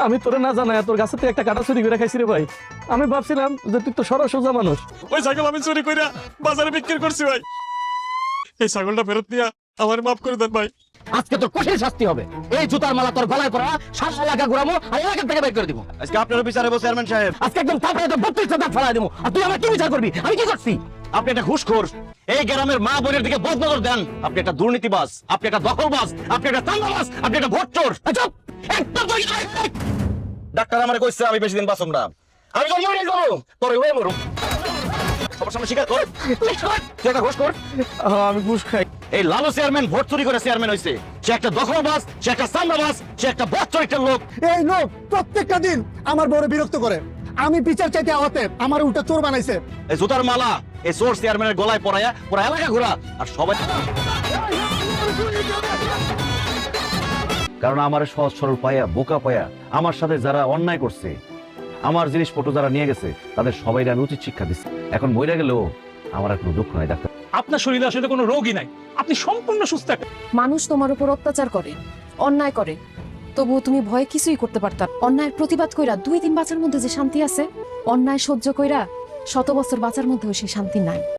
আমি তোরে না জানাই তোর কাছে থেকে একটা কাটা চুরি করে খাইছি রে ভাই। আমি ভাবছিলাম যে তুই তো সরল সোজা মানুষ। ওই ছাগল আমি চুরি কইরা বাজারে বিক্রি করছি ভাই। এই ছাগলটা ফেরত দিয়া আমার মাফ করে দেন ভাই। আজকে তোর কঠিন শাস্তি হবে। এই জুতার মালা তোর গলায় পরা, সারা এলাকা ঘুরামো আর এলাকা থেকে বের করে দিব। আজকে আপনার বিচারে বসে চেয়ারম্যান সাহেব। আজকে একদম তারপরে তো 32টা দাঁত ফেলাই দেবো। আর তুই আমার কি বিচার করবি? আমি কি করছি? আপনি একটা ঘুষখোর, এই গ্রামের মা বোনের দিকে বদনজর দেন। আপনি একটা দুর্নীতিবাজ, আপনি একটা দখলবাজ, আপনি একটা চাঁদাবাজ, আপনি একটা ভোট চোর। চুপ! একদম তুই ডাক্তার আমারে কইছে আমি বেশি দিন বাঁচব না। আমি তো মরে যাব, তোরে হয়ে মরু। সবার সামনে স্বীকার কর তুই একটা ঘুষখোর। আমি ঘুষ খাই। এই লালু চেয়ারম্যান ভোট চুরি করে চেয়ারম্যান হইছে। সে একটা দখলবাজ, সে একটা চাঁদাবাজ, সে একটা ভোট চোরের লোক। এই লোক প্রত্যেকটা দিন আমার বড় বিরক্ত করে। আমি বিচার চাইতে আওয়াতে আমার উল্টা চোর বানাইছে। এই জুতার মালা এই চোর চেয়ারম্যানের গলায় পরায়া পুরা এলাকা ঘোরা আর সবাই। কারণ আমার সহজ সরল পায়া বোকা পায়া আমার সাথে যারা অন্যায় করছে, আমার জিনিসপত্র যারা নিয়ে গেছে, তাদের সবাই আমি উচিত শিক্ষা দিচ্ছি। এখন মরে গেলেও আমার আর কোনো দুঃখ নাই ডাক্তার। আপনার শরীরে আসলে কোনো রোগই নাই, আপনি সম্পূর্ণ সুস্থ। মানুষ তোমার উপর অত্যাচার করে, অন্যায় করে, তবুও তুমি ভয়ে কিছুই করতে পারতা। অন্যায়ের প্রতিবাদ কইরা 2 দিন বাঁচার মধ্যে যে শান্তি আছে, অন্যায় সহ্য কইরা 100 বছর বাঁচার মধ্যেও সেই শান্তি নাই।